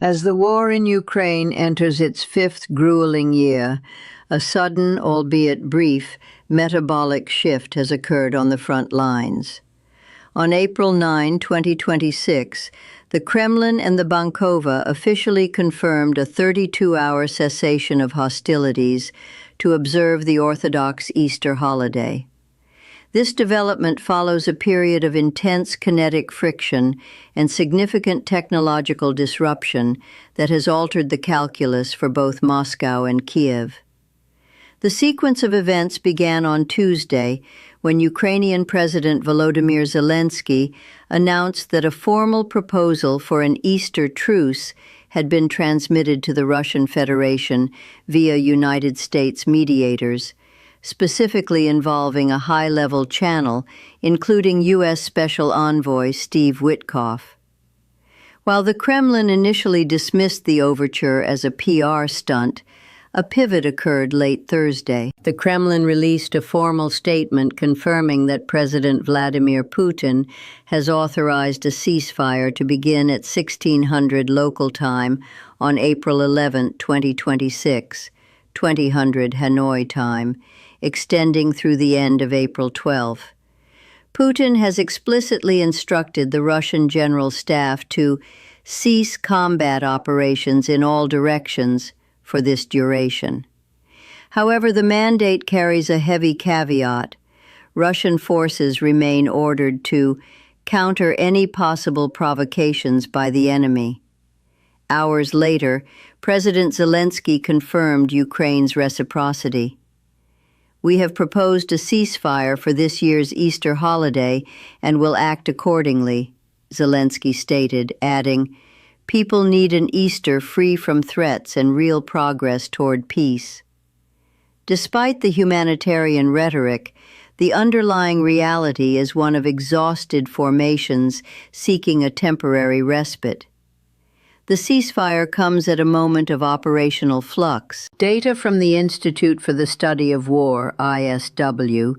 As the war in Ukraine enters its fifth grueling year, a sudden, albeit brief, metabolic shift has occurred on the front lines. On April 9, 2026, the Kremlin and the Bankova officially confirmed a 32-hour cessation of hostilities to observe the Orthodox Easter holiday. This development follows a period of intense kinetic friction and significant technological disruption that has altered the calculus for both Moscow and Kiev. The sequence of events began on Tuesday when Ukrainian President Volodymyr Zelensky announced that a formal proposal for an Easter truce had been transmitted to the Russian Federation via United States mediators, specifically involving a high-level channel, including U.S. Special Envoy Steve Witkoff. While the Kremlin initially dismissed the overture as a PR stunt, a pivot occurred late Thursday. The Kremlin released a formal statement confirming that President Vladimir Putin has authorized a ceasefire to begin at 1600 local time on April 11, 2026, 2000 Hanoi time, extending through the end of April 12. Putin has explicitly instructed the Russian General Staff to cease combat operations in all directions for this duration. However, the mandate carries a heavy caveat. Russian forces remain ordered to counter any possible provocations by the enemy. Hours later, President Zelensky confirmed Ukraine's reciprocity. "We have proposed a ceasefire for this year's Easter holiday and will act accordingly," Zelensky stated, adding, "People need an Easter free from threats and real progress toward peace." Despite the humanitarian rhetoric, the underlying reality is one of exhausted formations seeking a temporary respite. The ceasefire comes at a moment of operational flux. Data from the Institute for the Study of War, ISW,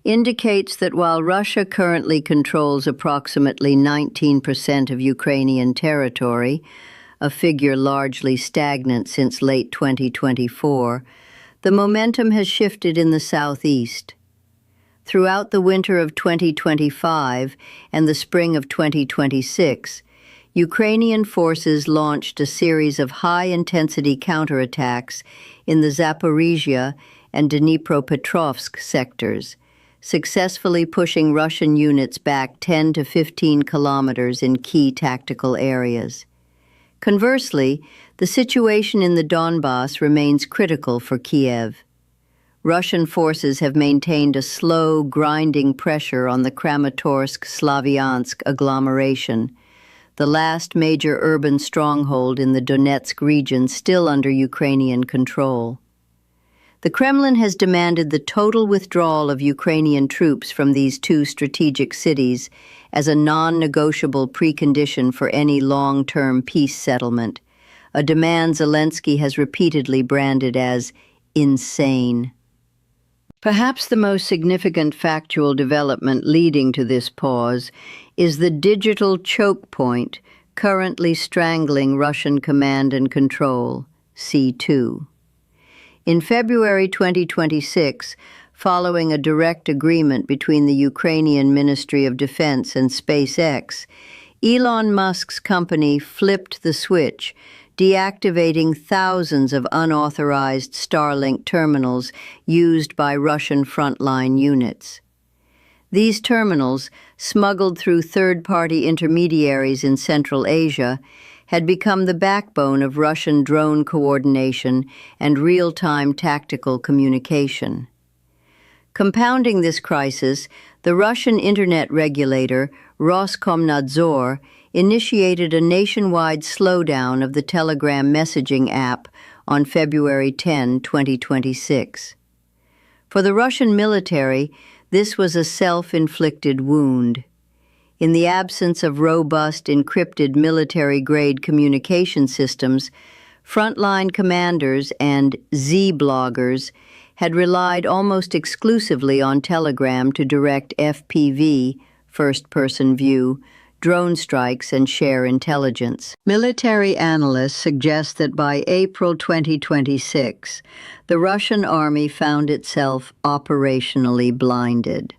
indicates that while Russia currently controls approximately 19% of Ukrainian territory, a figure largely stagnant since late 2024, the momentum has shifted in the southeast. Throughout the winter of 2025 and the spring of 2026, Ukrainian forces launched a series of high-intensity counterattacks in the Zaporizhia and Dnipropetrovsk sectors, successfully pushing Russian units back 10 to 15 kilometers in key tactical areas. Conversely, the situation in the Donbass remains critical for Kiev. Russian forces have maintained a slow, grinding pressure on the Kramatorsk-Slavyansk agglomeration, the last major urban stronghold in the Donetsk region still under Ukrainian control. The Kremlin has demanded the total withdrawal of Ukrainian troops from these two strategic cities as a non-negotiable precondition for any long-term peace settlement, a demand Zelensky has repeatedly branded as insane. Perhaps the most significant factual development leading to this pause is the digital choke point currently strangling Russian command and control, C2. In February 2026, following a direct agreement between the Ukrainian Ministry of Defense and SpaceX, Elon Musk's company flipped the switch, deactivating thousands of unauthorized Starlink terminals used by Russian frontline units. These terminals, smuggled through third-party intermediaries in Central Asia, had become the backbone of Russian drone coordination and real-time tactical communication. Compounding this crisis, the Russian internet regulator, Roskomnadzor, initiated a nationwide slowdown of the Telegram messaging app on February 10, 2026. For the Russian military, this was a self-inflicted wound. In the absence of robust, encrypted military-grade communication systems, frontline commanders and Z-bloggers had relied almost exclusively on Telegram to direct FPV, first-person view, drone strikes, and share intelligence. Military analysts suggest that by April 2026, the Russian army found itself operationally blinded.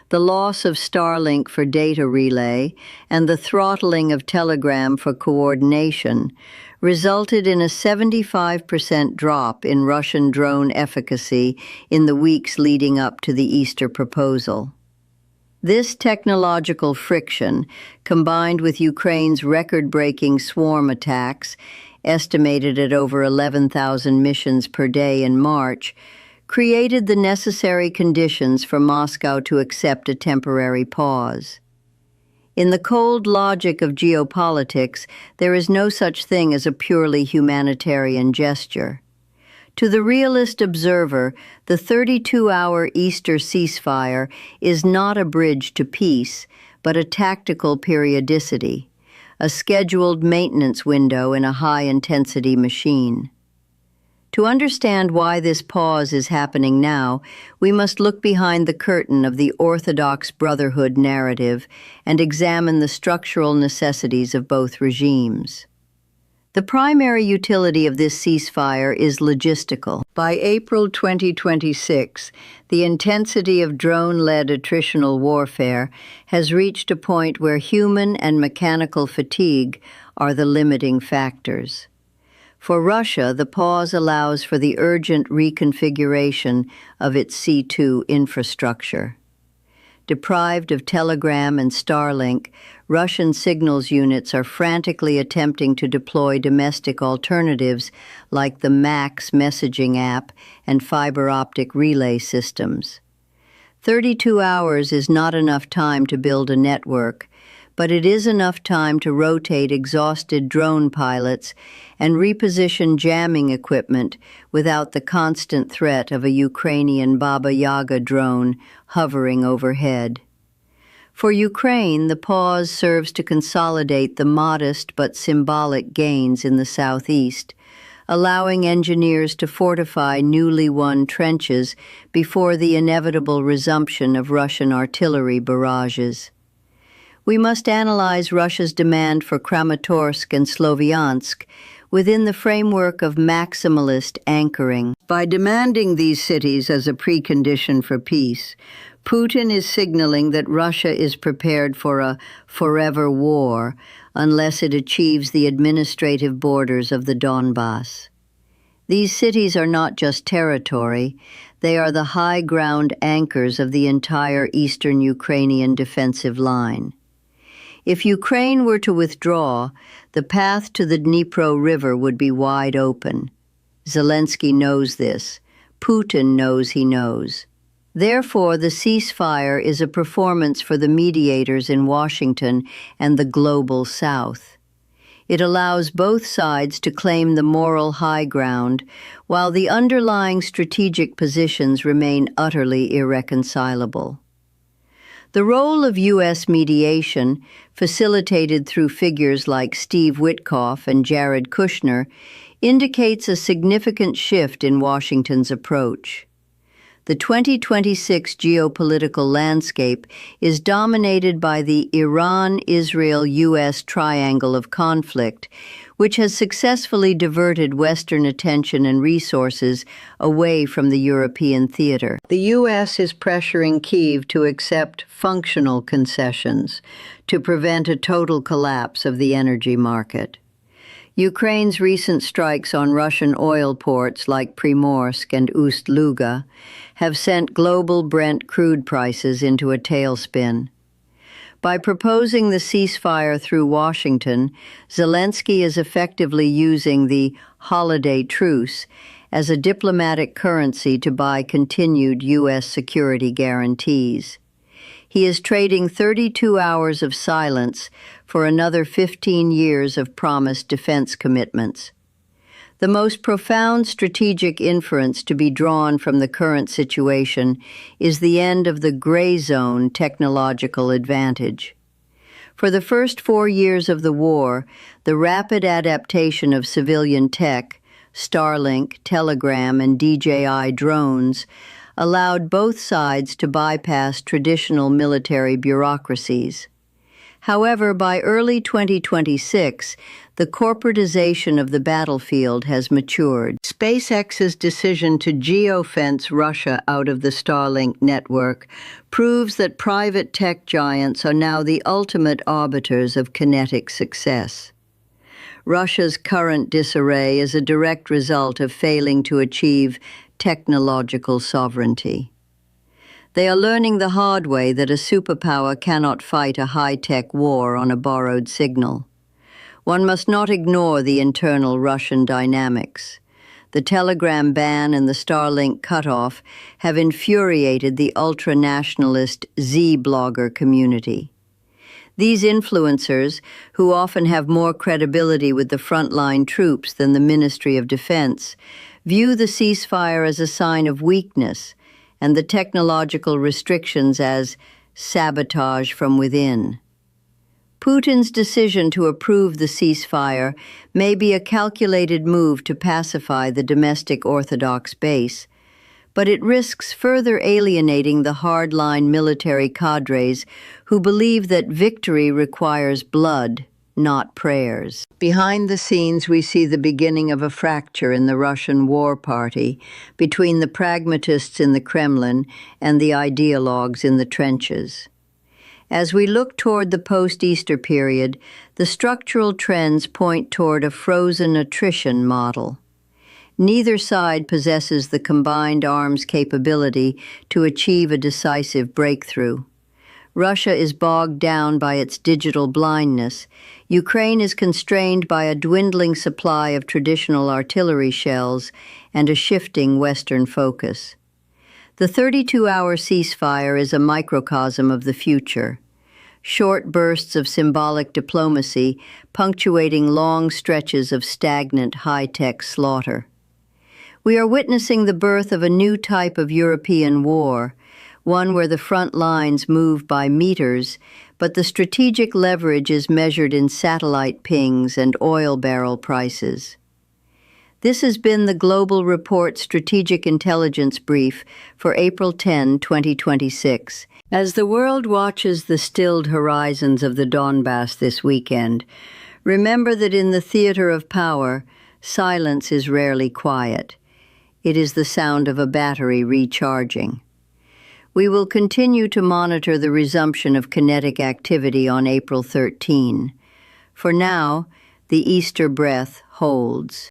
The loss of Starlink for data relay and the throttling of Telegram for coordination resulted in a 75% drop in Russian drone efficacy in the weeks leading up to the Easter proposal. This technological friction, combined with Ukraine's record-breaking swarm attacks, estimated at over 11,000 missions per day in March, created the necessary conditions for Moscow to accept a temporary pause. In the cold logic of geopolitics, there is no such thing as a purely humanitarian gesture. To the realist observer, the 32-hour Easter ceasefire is not a bridge to peace, but a tactical periodicity, a scheduled maintenance window in a high-intensity machine. To understand why this pause is happening now, we must look behind the curtain of the Orthodox Brotherhood narrative and examine the structural necessities of both regimes. The primary utility of this ceasefire is logistical. By April 2026, the intensity of drone-led attritional warfare has reached a point where human and mechanical fatigue are the limiting factors. For Russia, the pause allows for the urgent reconfiguration of its C2 infrastructure. Deprived of Telegram and Starlink, Russian signals units are frantically attempting to deploy domestic alternatives like the MAX messaging app and fiber optic relay systems. 32 hours is not enough time to build a network, but it is enough time to rotate exhausted drone pilots and reposition jamming equipment without the constant threat of a Ukrainian Baba Yaga drone hovering overhead. For Ukraine, the pause serves to consolidate the modest but symbolic gains in the southeast, allowing engineers to fortify newly won trenches before the inevitable resumption of Russian artillery barrages. We must analyze Russia's demand for Kramatorsk and Sloviansk within the framework of maximalist anchoring. By demanding these cities as a precondition for peace, Putin is signaling that Russia is prepared for a forever war unless it achieves the administrative borders of the Donbass. These cities are not just territory, they are the high ground anchors of the entire eastern Ukrainian defensive line. If Ukraine were to withdraw, the path to the Dnipro River would be wide open. Zelensky knows this. Putin knows he knows. Therefore, the ceasefire is a performance for the mediators in Washington and the global South. It allows both sides to claim the moral high ground, while the underlying strategic positions remain utterly irreconcilable. The role of U.S. mediation, facilitated through figures like Steve Witkoff and Jared Kushner, indicates a significant shift in Washington's approach. The 2026 geopolitical landscape is dominated by the Iran-Israel-U.S. triangle of conflict, which has successfully diverted Western attention and resources away from the European theater. The U.S. is pressuring Kyiv to accept functional concessions to prevent a total collapse of the energy market. Ukraine's recent strikes on Russian oil ports like Primorsk and Ust-Luga have sent global Brent crude prices into a tailspin. By proposing the ceasefire through Washington, Zelensky is effectively using the holiday truce as a diplomatic currency to buy continued U.S. security guarantees. He is trading 32 hours of silence for another 15 years of promised defense commitments. The most profound strategic inference to be drawn from the current situation is the end of the gray zone technological advantage. For the first 4 years of the war, the rapid adaptation of civilian tech, Starlink, Telegram, and DJI drones, allowed both sides to bypass traditional military bureaucracies. However, by early 2026, the corporatization of the battlefield has matured. SpaceX's decision to geofence Russia out of the Starlink network proves that private tech giants are now the ultimate arbiters of kinetic success. Russia's current disarray is a direct result of failing to achieve technological sovereignty. They are learning the hard way that a superpower cannot fight a high-tech war on a borrowed signal. One must not ignore the internal Russian dynamics. The Telegram ban and the Starlink cutoff have infuriated the ultra-nationalist Z-blogger community. These influencers, who often have more credibility with the frontline troops than the Ministry of Defense, view the ceasefire as a sign of weakness and the technological restrictions as sabotage from within. Putin's decision to approve the ceasefire may be a calculated move to pacify the domestic Orthodox base, but it risks further alienating the hardline military cadres who believe that victory requires blood, not prayers. Behind the scenes, we see the beginning of a fracture in the Russian war party between the pragmatists in the Kremlin and the ideologues in the trenches. As we look toward the post-Easter period, the structural trends point toward a frozen attrition model. Neither side possesses the combined arms capability to achieve a decisive breakthrough. Russia is bogged down by its digital blindness. Ukraine is constrained by a dwindling supply of traditional artillery shells and a shifting Western focus. The 32-hour ceasefire is a microcosm of the future. Short bursts of symbolic diplomacy punctuating long stretches of stagnant high-tech slaughter. We are witnessing the birth of a new type of European war, one where the front lines move by meters, but the strategic leverage is measured in satellite pings and oil barrel prices. This has been the Global Report Strategic Intelligence Brief for April 10, 2026. As the world watches the stilled horizons of the Donbass this weekend, remember that in the theater of power, silence is rarely quiet. It is the sound of a battery recharging. We will continue to monitor the resumption of kinetic activity on April 13. For now, the Easter breath holds.